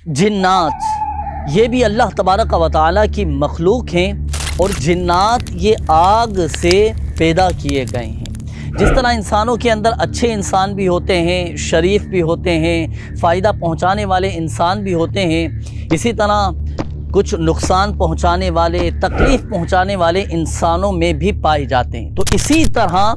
जिन्नात ये भी अल्लाह तबारक व तआला की मखलूक हैं और जिन्नात ये आग से पैदा किए गए हैं। जिस तरह इंसानों के अंदर अच्छे इंसान भी होते हैं, शरीफ भी होते हैं, फ़ायदा पहुंचाने वाले इंसान भी होते हैं, इसी तरह कुछ नुकसान पहुंचाने वाले, तकलीफ़ पहुंचाने वाले इंसानों में भी पाए जाते हैं। तो इसी तरह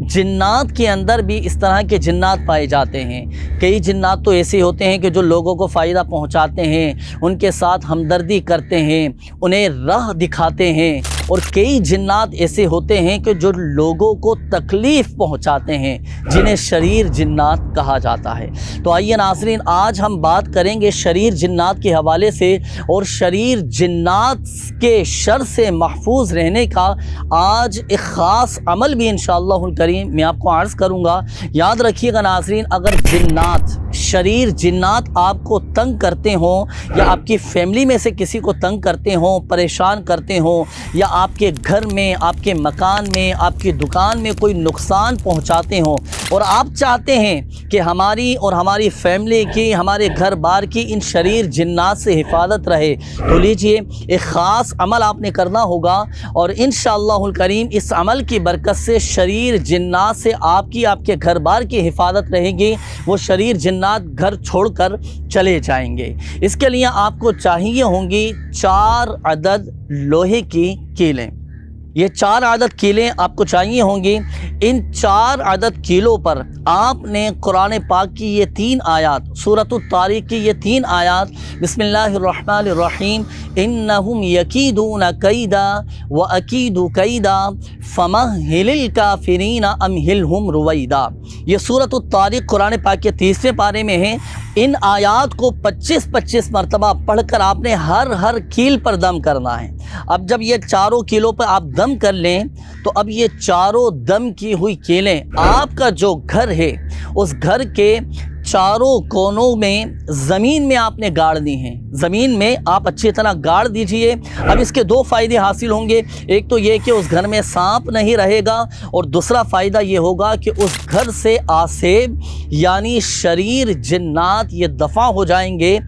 जिन्नात के अंदर भी इस तरह के जिन्नात पाए जाते हैं। कई जिन्नात तो ऐसे होते हैं कि जो लोगों को फ़ायदा पहुंचाते हैं, उनके साथ हमदर्दी करते हैं, उन्हें राह दिखाते हैं, और कई जिन्नात ऐसे होते हैं कि जो लोगों को तकलीफ़ पहुंचाते हैं, जिन्हें शरीर जिन्नात कहा जाता है। तो आइए नाज़रीन, आज हम बात करेंगे शरीर जिन्नात के हवाले से, और शरीर जिन्नात के शर से महफूज रहने का आज एक ख़ास अमल भी इंशाअल्लाहुल करीम मैं आपको अर्ज़ करूँगा। याद रखिएगा नाज़रीन, अगर जिन्नात, शरीर जिन्नात आपको तंग करते हों, या आपकी फैमिली में से किसी को तंग करते हों, परेशान करते हों, या आपके घर में, आपके मकान में, आपकी दुकान में कोई नुकसान पहुंचाते हों, और आप चाहते हैं कि हमारी और हमारी फैमिली की, हमारे घर बार की इन शरीर जिन्नात से हिफाजत रहे, तो लीजिए एक ख़ास अमल आपने करना होगा, और इंशाअल्लाहुल करीम इस अमल की बरकत से शरीर जिन्नात से आपकी, आपके घर बार की हिफाजत रहेगी। वो शरीर जिन्नात घर छोड़कर चले जाएंगे। इसके लिए आपको चाहिए होंगी 4 अदद लोहे की कीलें। ये 4 अदद कीलें आपको चाहिए होंगी। इन 4 अदद कीलों पर आपने कुरान पाक की ये 3 आयात, सूरतुत तारीक़ की ये 3 आयात, बिस्मिल्लाहिर्रहमानिर्रहीम, इन्नहुम यकीदून कैदा व अकीदु कैदा फमहिलिल काफिरीना अमहिलहुम रुवैदा। ये सूरतुत तारीक़ कुरान पाक के 30वें पारे में है। इन आयात को 25-25 मरतबा पढ़कर आपने हर कील पर दम करना है। अब जब ये चारों कीलों पर आप दम कर लें, तो अब ये चारों दम की हुई कीलें आपका जो घर है, उस घर के चारों कोनों में ज़मीन में आपने गाड़ दी हैं। ज़मीन में आप अच्छी तरह गाड़ दीजिए। अब इसके 2 फ़ायदे हासिल होंगे। एक तो ये कि उस घर में सांप नहीं रहेगा, और दूसरा फ़ायदा ये होगा कि उस घर से आसेब यानी शरीर जिन्नात ये दफ़ा हो जाएंगे,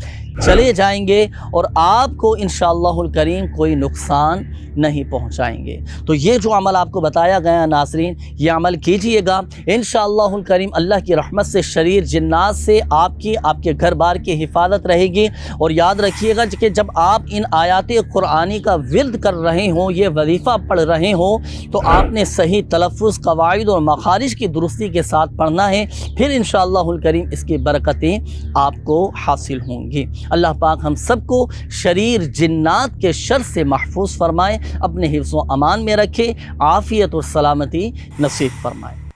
चले जाएंगे, और आपको इंशाअल्लाहुल करीम कोई नुकसान नहीं पहुंचाएंगे। तो ये जो अमल आपको बताया गया नाज़रीन, ये अमल कीजिएगा। इंशाअल्लाहुल करीम अल्लाह की रहमत से शरीर जिन्नात से आपकी, आपके घर बार की हिफाजत रहेगी। और याद रखिएगा कि जब आप इन आयात कुरानी का विर्द कर रहे हों, ये वजीफ़ा पढ़ रहे हों, तो आपने सही तलफ़्फ़ुज़, क़वाइद और मखारिज की दुरुस्ती के साथ पढ़ना है। फिर इंशाअल्लाहुल करीम इसकी बरकतें आपको हासिल होंगी। अल्लाह पाक हम सबको शरीर जिन्नात के शर से महफूज फरमाए, अपने हिफ्ज़ व अमान में रखे, आफ़ियत और सलामती नसीब फरमाए।